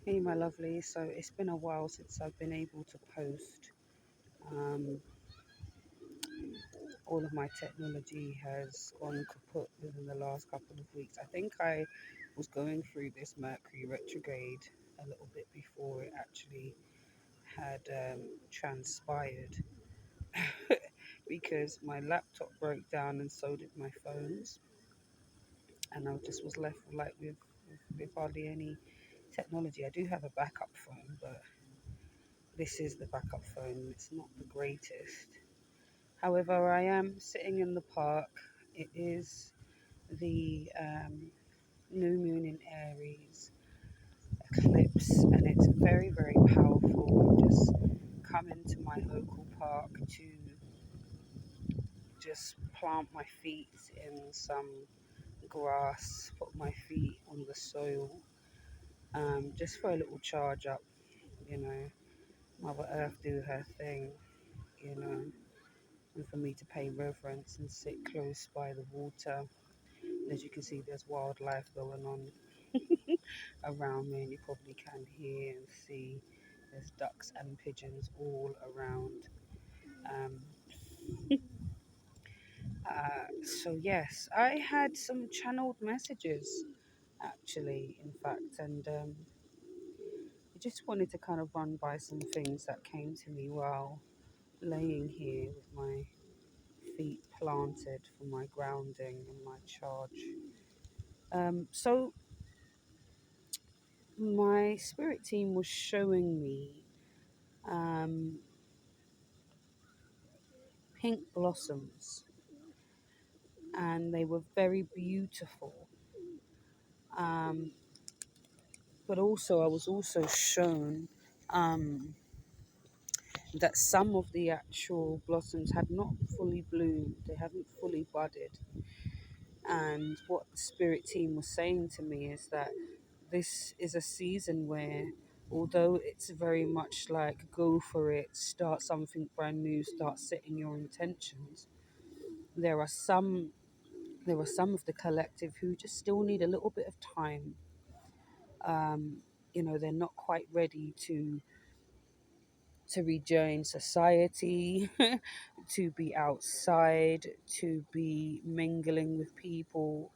Hey, my lovely. So it's been a while since I've been able to post. Um, all of my technology has gone kaput within the last couple of weeks. I think I was going through this Mercury retrograde a little bit before it actually had transpired because my laptop broke down and so did my phones, and I just was left with hardly any technology. I do have a backup phone, but this is the backup phone. It's not the greatest. However, I am sitting in the park. It is the new moon in Aries, Eclipse, and it's very, very powerful. I've just come into my local park to just plant my feet in some grass, put my feet on the soil, just for a little charge up, you know. Mother Earth do her thing, you know, and for me to pay reverence and sit close by the water. As you can see, there's wildlife going on around me, and you probably can hear and see there's ducks and pigeons all around. Um, so, yes, I had some channeled messages actually, in fact, and I just wanted to kind of run by some things that came to me while laying here with my feet planted for my grounding and my charge. So, my spirit team was showing me um, pink blossoms, and they were very beautiful. Um, but also, I was also shown um, that some of the actual blossoms had not fully bloomed, they haven't fully budded. And what the spirit team was saying to me is that this is a season where, although it's very much like go for it, start something brand new, start setting your intentions, there are some of the collective who just still need a little bit of time. um, they're not quite ready to rejoin society, to be outside, to be mingling with people,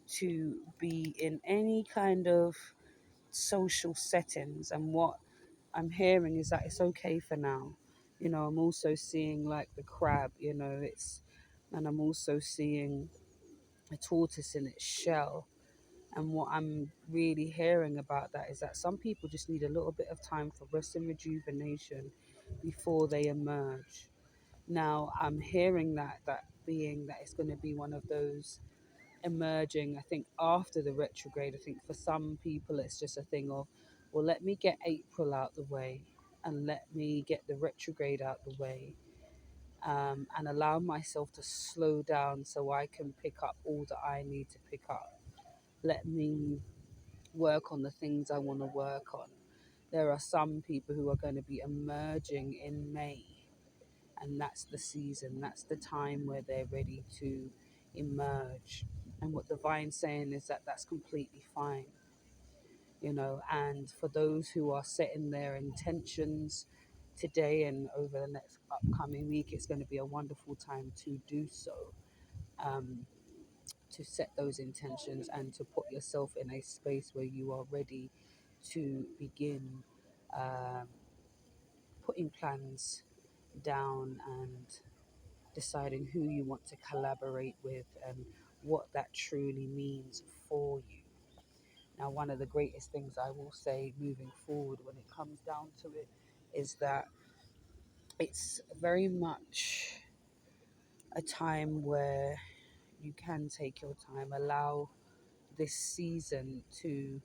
to be in any kind of social settings. And what I'm hearing is that it's okay for now. I'm also seeing like the crab, and I'm also seeing a tortoise in its shell. And what I'm really hearing about that is that some people just need a little bit of time for rest and rejuvenation before they emerge. Now, I'm hearing that being that it's going to be one of those emerging, I think, after the retrograde. I think for some people, it's just a thing of, well, let me get April out the way and let me get the retrograde out the way, and allow myself to slow down so I can pick up all that I need to pick up. Let me work on the things I want to work on. There are some people who are going to be emerging in May, and that's the season, that's the time where they're ready to emerge. And what Divine's saying is that that's completely fine, and for those who are setting their intentions today and over the next upcoming week, it's going to be a wonderful time to do so. Um, to set those intentions and to put yourself in a space where you are ready to begin um, putting plans down and deciding who you want to collaborate with and what that truly means for you. Now, one of the greatest things I will say moving forward when it comes down to it is that it's very much a time where you can take your time, allow this season to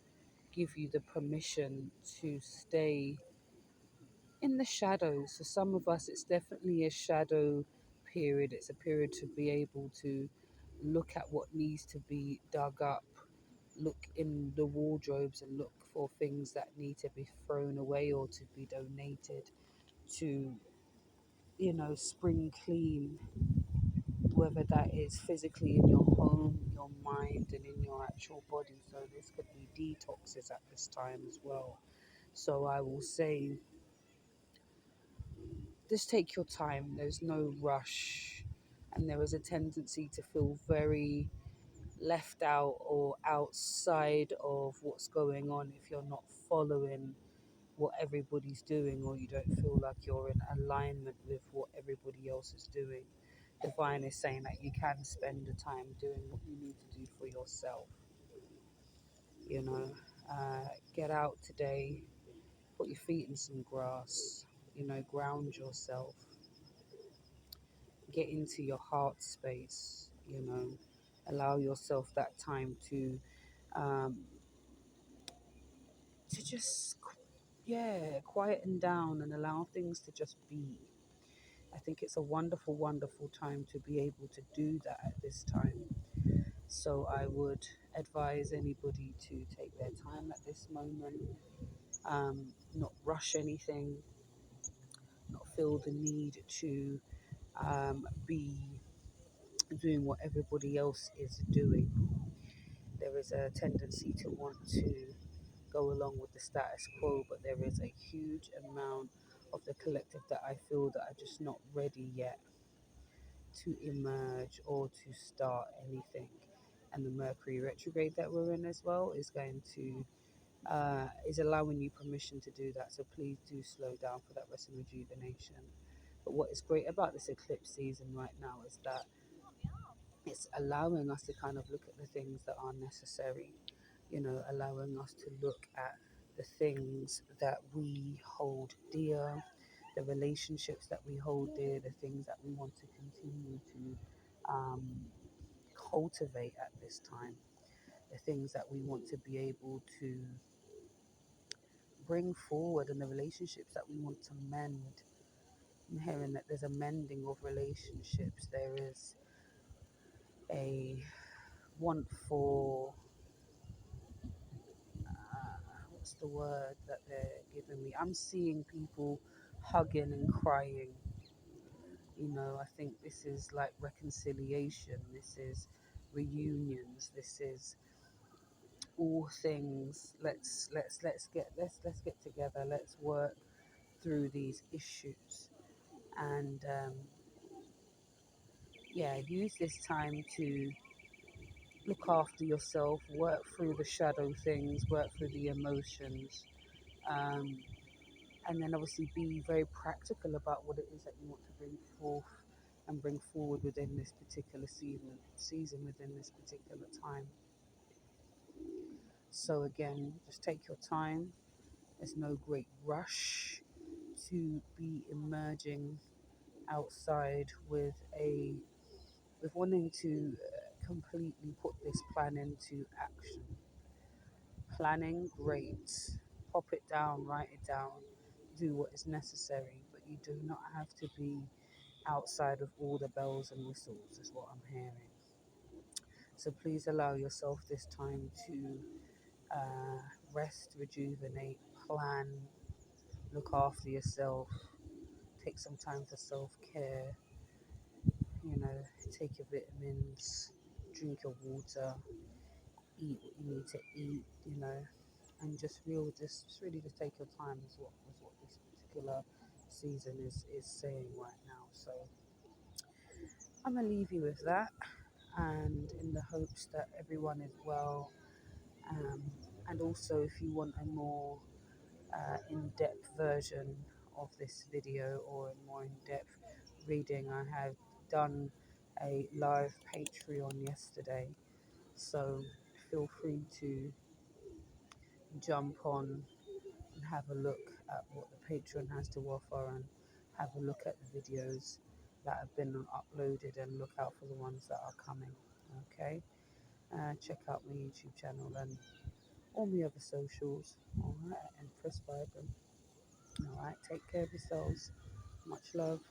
give you the permission to stay in the shadows. For some of us, it's definitely a shadow period. It's a period to be able to look at what needs to be dug up, look in the wardrobes and look for things that need to be thrown away or to be donated, to, spring clean, whether that is physically in your home, your mind, and in your actual body. So this could be detoxes at this time as well. So I will say, just take your time. There's no rush. And there is a tendency to feel very left out or outside of what's going on if you're not following what everybody's doing, or you don't feel like you're in alignment with what everybody else is doing. Divine is saying that you can spend the time doing what you need to do for yourself. You know, get out today, put your feet in some grass, ground yourself, get into your heart space, allow yourself that time um, to just, yeah, quieten down and allow things to just be. I think it's a wonderful, wonderful time to be able to do that at this time. So I would advise anybody to take their time at this moment, not rush anything, not feel the need to be doing what everybody else is doing. There is a tendency to want to go along with the status quo, but there is a huge amount of the collective that I feel that are just not ready yet to emerge or to start anything. And the Mercury retrograde that we're in as well is going to is allowing you permission to do that. So please do slow down for that rest and rejuvenation. But what is great about this eclipse season right now is that it's allowing us to kind of look at the things that are necessary, allowing us to look at the things that we hold dear, the relationships that we hold dear, the things that we want to continue to um, cultivate at this time, the things that we want to be able to bring forward, and the relationships that we want to mend. I'm hearing that there's a mending of relationships. There is a want for what's the word that they're giving me? I'm seeing people hugging and crying. I think this is like reconciliation. This is reunions. This is all things. Let's get together. Let's work through these issues, and yeah, use this time to look after yourself, work through the shadow things, work through the emotions. Um, and then obviously be very practical about what it is that you want to bring forth and bring forward within this particular season within this particular time. So again, just take your time. There's no great rush to be emerging outside with wanting to completely put this plan into action. Planning, great. Pop it down, write it down, do what is necessary, but you do not have to be outside of all the bells and whistles, is what I'm hearing. So please allow yourself this time to rest, rejuvenate, plan, look after yourself, take some time for self care, take your vitamins, drink your water, eat what you need to eat, and just really just take your time is what this particular season is saying right now. So I'm gonna leave you with that, and in the hopes that everyone is well. Um, and also, if you want a more in-depth version of this video or a more in-depth reading, I have done a live Patreon yesterday, so feel free to jump on and have a look at what the Patreon has to offer, and have a look at the videos that have been uploaded, and look out for the ones that are coming. Okay, check out my YouTube channel and all my other socials. All right, and press vibrant. All right, take care of yourselves. Much love.